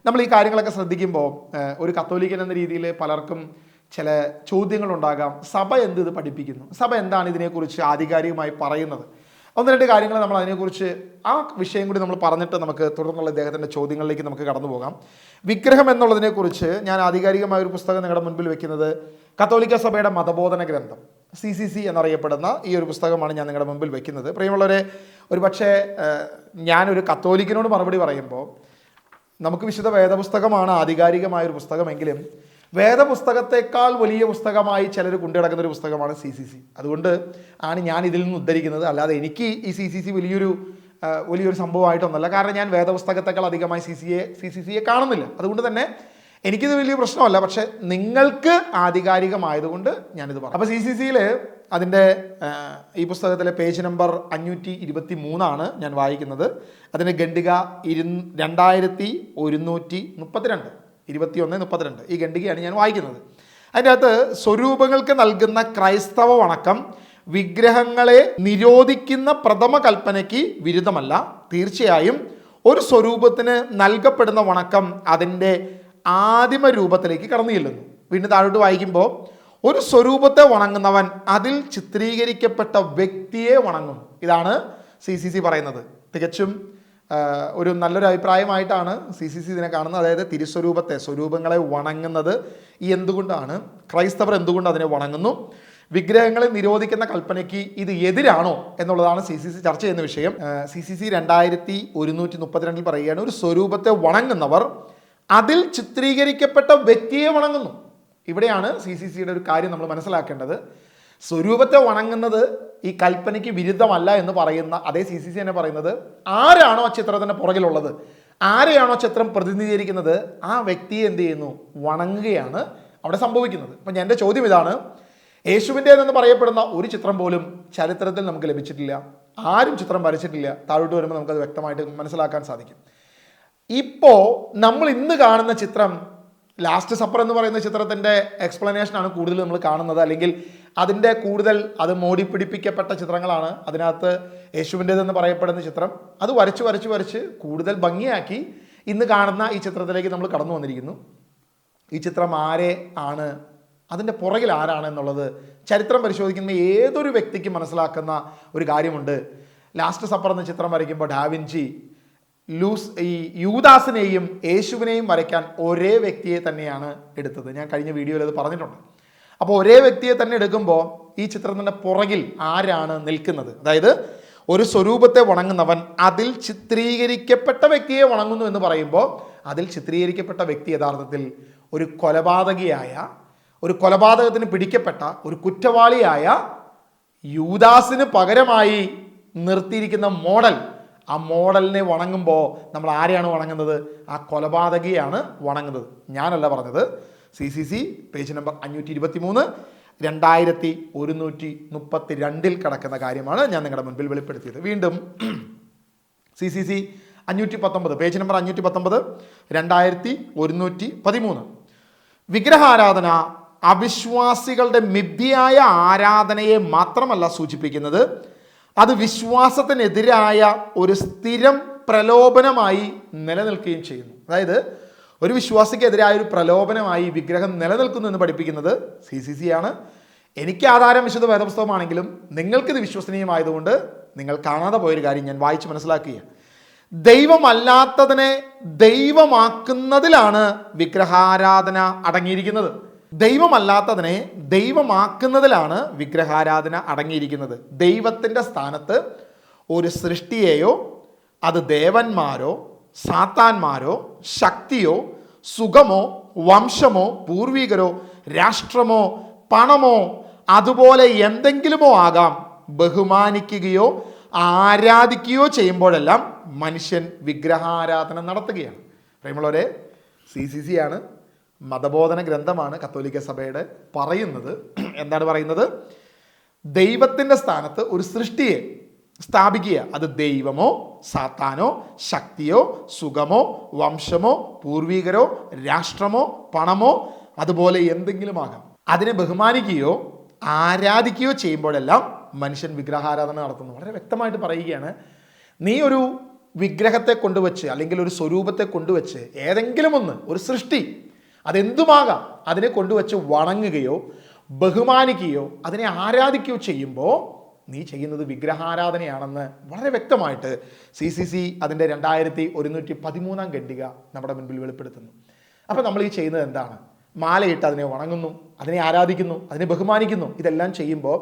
നമ്മൾ ഈ കാര്യങ്ങളൊക്കെ ശ്രദ്ധിക്കുമ്പോൾ ഒരു കത്തോലിക്കൻ എന്ന രീതിയിൽ പലർക്കും ചില ചോദ്യങ്ങളുണ്ടാകാം. സഭ എന്ത് ഇത് പഠിപ്പിക്കുന്നു, സഭ എന്താണ് ഇതിനെക്കുറിച്ച് ആധികാരികമായി പറയുന്നത്, ഒന്ന് രണ്ട് കാര്യങ്ങൾ നമ്മൾ അതിനെക്കുറിച്ച് ആ വിഷയം കൂടി നമ്മൾ പറഞ്ഞിട്ട് നമുക്ക് തുടർന്നുള്ള ഇദ്ദേഹത്തിൻ്റെ ചോദ്യങ്ങളിലേക്ക് നമുക്ക് കടന്നു പോകാം. വിഗ്രഹം എന്നുള്ളതിനെക്കുറിച്ച് ഞാൻ ആധികാരികമായ ഒരു പുസ്തകം നിങ്ങളുടെ മുൻപിൽ വെക്കുന്നത് കത്തോലിക്ക സഭയുടെ മതബോധന ഗ്രന്ഥം CCC എന്നറിയപ്പെടുന്ന ഈ ഒരു പുസ്തകമാണ് ഞാൻ നിങ്ങളുടെ മുമ്പിൽ വെക്കുന്നത്. പ്രിയമുള്ളവരെ, ഒരു പക്ഷേ ഞാനൊരു കത്തോലിക്കനോട് മറുപടി പറയുമ്പോൾ നമുക്ക് വിശുദ്ധ വേദപുസ്തകമാണ് ആധികാരികമായൊരു പുസ്തകമെങ്കിലും വേദപുസ്തകത്തെക്കാൾ വലിയ പുസ്തകമായി ചിലർ കൊണ്ടുനടക്കുന്ന ഒരു പുസ്തകമാണ് CCC. അതുകൊണ്ട് ആണ് ഞാൻ ഇതിൽ നിന്ന് ഉദ്ധരിക്കുന്നത്. അല്ലാതെ എനിക്ക് ഈ CCC വലിയൊരു സംഭവമായിട്ടൊന്നുമല്ല. കാരണം ഞാൻ വേദപുസ്തകത്തെക്കാൾ അധികമായി CCCയെ കാണുന്നില്ല. അതുകൊണ്ട് തന്നെ എനിക്കിത് വലിയ പ്രശ്നമല്ല. പക്ഷേ നിങ്ങൾക്ക് ആധികാരികമായതുകൊണ്ട് ഞാനിത് പറഞ്ഞു. അപ്പോൾ CCCയിൽ അതിൻ്റെ ഈ പുസ്തകത്തിലെ പേജ് നമ്പർ 523 ഞാൻ വായിക്കുന്നത്. അതിൻ്റെ ഖണ്ഡിക 2132 2132 ഈ ഖണ്ഡികയാണ് ഞാൻ വായിക്കുന്നത്. അതിൻ്റെ അകത്ത് സ്വരൂപങ്ങൾക്ക് നൽകുന്ന ക്രൈസ്തവ വണക്കം വിഗ്രഹങ്ങളെ നിരോധിക്കുന്ന പ്രഥമ കൽപ്പനയ്ക്ക് വിരുദ്ധമല്ല. തീർച്ചയായും ഒരു സ്വരൂപത്തിന് നൽകപ്പെടുന്ന വണക്കം അതിൻ്റെ ആദിമ രൂപത്തിലേക്ക് കടന്നു ചെല്ലുന്നു. വീണ്ടും താഴോട്ട് വായിക്കുമ്പോൾ ഒരു സ്വരൂപത്തെ വണങ്ങുന്നവൻ അതിൽ ചിത്രീകരിക്കപ്പെട്ട വ്യക്തിയെ വണങ്ങും. ഇതാണ് CCC പറയുന്നത്. തികച്ചും ഒരു നല്ലൊരു അഭിപ്രായമായിട്ടാണ് CCC ഇതിനെ കാണുന്നത്. അതായത് സ്വരൂപങ്ങളെ വണങ്ങുന്നത് എന്തുകൊണ്ടാണ്, ക്രൈസ്തവർ എന്തുകൊണ്ട് അതിനെ വണങ്ങുന്നു, വിഗ്രഹങ്ങളെ നിരോധിക്കുന്ന കൽപ്പനയ്ക്ക് ഇത് എതിരാണോ എന്നുള്ളതാണ് CCC ചർച്ച ചെയ്യുന്ന വിഷയം. CCC 2132 പറയുകയാണ്, ഒരു സ്വരൂപത്തെ വണങ്ങുന്നവർ അതിൽ ചിത്രീകരിക്കപ്പെട്ട വ്യക്തിയെ വണങ്ങുന്നു. ഇവിടെയാണ് CCCയുടെ ഒരു കാര്യം നമ്മൾ മനസ്സിലാക്കേണ്ടത്. സ്വരൂപത്തെ വണങ്ങുന്നത് ഈ കൽപ്പനയ്ക്ക് വിരുദ്ധമല്ല എന്ന് പറയുന്ന അതേ CCC തന്നെ പറയുന്നത് ആരാണോ ചിത്രത്തിൻ്റെ പുറകിലുള്ളത്, ആരെയാണോ ചിത്രം പ്രതിനിധീകരിക്കുന്നത്, ആ വ്യക്തിയെ എന്ത് ചെയ്യുന്നു, വണങ്ങുകയാണ് അവിടെ സംഭവിക്കുന്നത്. അപ്പം എൻ്റെ ചോദ്യം ഇതാണ്, യേശുവിൻ്റേതെന്ന് പറയപ്പെടുന്ന ഒരു ചിത്രം പോലും ചരിത്രത്തിൽ നമുക്ക് ലഭിച്ചിട്ടില്ല. ആരും ചിത്രം വരച്ചിട്ടില്ല. താഴോട്ട് വരുമ്പോൾ നമുക്കത് വ്യക്തമായിട്ട് മനസ്സിലാക്കാൻ സാധിക്കും. ഇപ്പോൾ നമ്മൾ ഇന്ന് കാണുന്ന ചിത്രം ലാസ്റ്റ് സപ്പർ എന്ന് പറയുന്ന ചിത്രത്തിൻ്റെ എക്സ്പ്ലനേഷനാണ് കൂടുതൽ നമ്മൾ കാണുന്നത്. അല്ലെങ്കിൽ അതിൻ്റെ കൂടുതൽ അത് മോടിപ്പിടിപ്പിക്കപ്പെട്ട ചിത്രങ്ങളാണ്. അതിനകത്ത് യേശുവിൻ്റേതെന്ന് പറയപ്പെടുന്ന ചിത്രം അത് വരച്ച് കൂടുതൽ ഭംഗിയാക്കി ഇന്ന് കാണുന്ന ഈ ചിത്രത്തിലേക്ക് നമ്മൾ കടന്നു വന്നിരിക്കുന്നു. ഈ ചിത്രം ആരെ ആണ്, അതിൻ്റെ പുറകിൽ ആരാണ് എന്നുള്ളത് ചരിത്രം പരിശോധിക്കുന്ന ഏതൊരു വ്യക്തിക്കും മനസ്സിലാക്കുന്ന ഒരു കാര്യമുണ്ട്. ലാസ്റ്റ് സപ്പർ എന്ന ചിത്രം വരയ്ക്കുമ്പോൾ ഡാവിഞ്ചി ഈ യൂദാസിനെയും യേശുവിനെയും വരയ്ക്കാൻ ഒരേ വ്യക്തിയെ തന്നെയാണ് എടുത്തത്. ഞാൻ കഴിഞ്ഞ വീഡിയോയിൽ അത് പറഞ്ഞിട്ടുണ്ട്. അപ്പോൾ ഒരേ വ്യക്തിയെ തന്നെ എടുക്കുമ്പോൾ ഈ ചിത്രത്തിൻ്റെ പുറകിൽ ആരാണ് നിൽക്കുന്നത്? അതായത് ഒരു സ്വരൂപത്തെ വണങ്ങുന്നവൻ അതിൽ ചിത്രീകരിക്കപ്പെട്ട വ്യക്തിയെ വണങ്ങുന്നു എന്ന് പറയുമ്പോൾ അതിൽ ചിത്രീകരിക്കപ്പെട്ട വ്യക്തി യഥാർത്ഥത്തിൽ ഒരു കൊലപാതകത്തിന് പിടിക്കപ്പെട്ട ഒരു കുറ്റവാളിയായ യൂദാസിന് പകരമായി നിർത്തിയിരിക്കുന്ന മോഡൽ, ആ മോഡലിനെ വണങ്ങുമ്പോൾ നമ്മൾ ആരെയാണ് വണങ്ങുന്നത്? ആ കൊലപാതകയാണ് വണങ്ങുന്നത്. ഞാനല്ല പറഞ്ഞത്. CCC പേജ് നമ്പർ 523 2132 കിടക്കുന്ന കാര്യമാണ് ഞാൻ നിങ്ങളുടെ മുൻപിൽ വെളിപ്പെടുത്തിയത്. വീണ്ടും CCC 519 പേജ് നമ്പർ 519 2113 വിഗ്രഹാരാധന അവിശ്വാസികളുടെ മിഥ്യയായ ആരാധനയെ മാത്രമല്ല സൂചിപ്പിക്കുന്നത്, അത് വിശ്വാസത്തിനെതിരായ ഒരു സ്ഥിരം പ്രലോഭനമായി നിലനിൽക്കുകയും ചെയ്യുന്നു. അതായത് ഒരു വിശ്വാസിക്കെതിരായ ഒരു പ്രലോഭനമായി വിഗ്രഹം നിലനിൽക്കുന്നു എന്ന് പഠിപ്പിക്കുന്നത് CCC ആണ്. എനിക്ക് ആധാരം വിശുദ്ധ വേദപുസ്തകമാണെങ്കിലും നിങ്ങൾക്കിത് വിശ്വസനീയമായതുകൊണ്ട് നിങ്ങൾ കാണാതെ പോയൊരു കാര്യം ഞാൻ വായിച്ച് മനസ്സിലാക്കുക. ദൈവമല്ലാത്തതിനെ ദൈവമാക്കുന്നതിലാണ് വിഗ്രഹാരാധന അടങ്ങിയിരിക്കുന്നത്. ദൈവമല്ലാത്തതിനെ ദൈവമാക്കുന്നതിലാണ് വിഗ്രഹാരാധന അടങ്ങിയിരിക്കുന്നത്. ദൈവത്തിൻ്റെ സ്ഥാനത്ത് ഒരു സൃഷ്ടിയെയോ, അത് ദേവന്മാരോ സാത്താന്മാരോ ശക്തിയോ സുഖമോ വംശമോ പൂർവികരോ രാഷ്ട്രമോ പണമോ അതുപോലെ എന്തെങ്കിലുമോ ആകാം, ബഹുമാനിക്കുകയോ ആരാധിക്കുകയോ ചെയ്യുമ്പോഴെല്ലാം മനുഷ്യൻ വിഗ്രഹാരാധന നടത്തുകയാണ്. പ്രിയമുള്ളവരെ, CCC ആണ്, മതബോധന ഗ്രന്ഥമാണ് കത്തോലിക്ക സഭയുടെ പറയുന്നത്. എന്താണ് പറയുന്നത്? ദൈവത്തിൻ്റെ സ്ഥാനത്ത് ഒരു സൃഷ്ടിയെ സ്ഥാപിക്കുക. അത് ദൈവമോ സാത്താനോ ശക്തിയോ സുഖമോ വംശമോ പൂർവികരോ രാഷ്ട്രമോ പണമോ അതുപോലെ എന്തെങ്കിലും ആകാം. അതിനെ ബഹുമാനിക്കുകയോ ആരാധിക്കുകയോ ചെയ്യുമ്പോഴെല്ലാം മനുഷ്യൻ വിഗ്രഹാരാധന നടത്തുന്നു. വളരെ വ്യക്തമായിട്ട് പറയുകയാണ്, നീ ഒരു വിഗ്രഹത്തെ കൊണ്ടുവച്ച് അല്ലെങ്കിൽ ഒരു സ്വരൂപത്തെ കൊണ്ടുവച്ച് ഏതെങ്കിലും ഒന്ന് ഒരു സൃഷ്ടി അതെന്തുമാകാം അതിനെ കൊണ്ടുവച്ച് വണങ്ങുകയോ ബഹുമാനിക്കുകയോ അതിനെ ആരാധിക്കുകയോ ചെയ്യുമ്പോൾ നീ ചെയ്യുന്നത് വിഗ്രഹാരാധനയാണെന്ന് വളരെ വ്യക്തമായിട്ട് CCC അതിൻ്റെ 2113 ഖണ്ഡിക നമ്മുടെ മുൻപിൽ വെളിപ്പെടുത്തുന്നു. അപ്പോൾ നമ്മൾ ഈ ചെയ്യുന്നത് എന്താണ്? മാലയിട്ട് അതിനെ വണങ്ങുന്നു, അതിനെ ആരാധിക്കുന്നു, അതിനെ ബഹുമാനിക്കുന്നു. ഇതെല്ലാം ചെയ്യുമ്പോൾ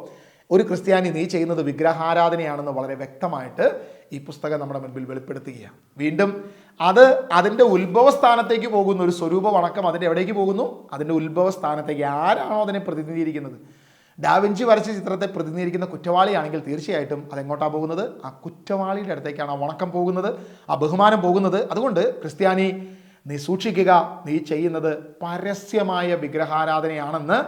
ഒരു ക്രിസ്ത്യാനി നീ ചെയ്യുന്നത് വിഗ്രഹാരാധനയാണെന്ന് വളരെ വ്യക്തമായിട്ട് ഈ പുസ്തകം നമ്മുടെ മുൻപിൽ വെളിപ്പെടുത്തുകയാണ്. വീണ്ടും അതിൻ്റെ ഉത്ഭവസ്ഥാനത്തേക്ക് പോകുന്നു. ഒരു സ്വരൂപ വണക്കം അതിൻ്റെ എവിടേക്ക് പോകുന്നു? അതിൻ്റെ ഉത്ഭവസ്ഥാനത്തേക്ക്. ആരാണോ അതിനെ പ്രതിനിധീകരിക്കുന്നത്? ഡാവിഞ്ചി വരച്ച ചിത്രത്തെ പ്രതിനിധീകരിക്കുന്ന കുറ്റവാളിയാണെങ്കിൽ തീർച്ചയായിട്ടും അതെങ്ങോട്ടാണ് പോകുന്നത്? ആ കുറ്റവാളിയുടെ അടുത്തേക്കാണ് ആ വണക്കം പോകുന്നത്, ആ ബഹുമാനം പോകുന്നത്. അതുകൊണ്ട് ക്രിസ്ത്യാനി നീ സൂക്ഷിക്കുക, നീ ചെയ്യുന്നത് പരസ്യമായ വിഗ്രഹാരാധനയാണെന്ന്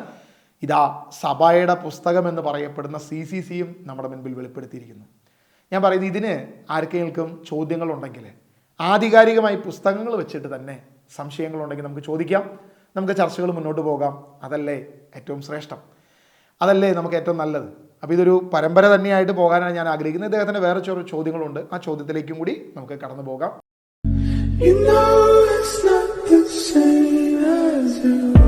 ഇതാ സഭയുടെ പുസ്തകം എന്ന് പറയപ്പെടുന്ന CCCയും നമ്മുടെ മുൻപിൽ വെളിപ്പെടുത്തിയിരിക്കുന്നു. ഞാൻ പറയുന്നത് ഇതിന് ആർക്കെങ്കിലും ചോദ്യങ്ങളുണ്ടെങ്കിൽ ആധികാരികമായി പുസ്തകങ്ങൾ വെച്ചിട്ട് തന്നെ സംശയങ്ങളുണ്ടെങ്കിൽ നമുക്ക് ചോദിക്കാം, നമുക്ക് ചർച്ചകൾ മുന്നോട്ട് പോകാം. അതല്ലേ ഏറ്റവും ശ്രേഷ്ഠം, അതല്ലേ നമുക്ക് ഏറ്റവും നല്ലത്. അപ്പോൾ ഇതൊരു പരമ്പര തന്നെയായിട്ട് പോകാനാണ് ഞാൻ ആഗ്രഹിക്കുന്നത്. ഇദ്ദേഹത്തിന് വേറെ ചെറു ചോദ്യങ്ങളുണ്ട്, ആ ചോദ്യത്തിലേക്കും കൂടി നമുക്ക് കടന്നു പോകാം. You know it's not the same as you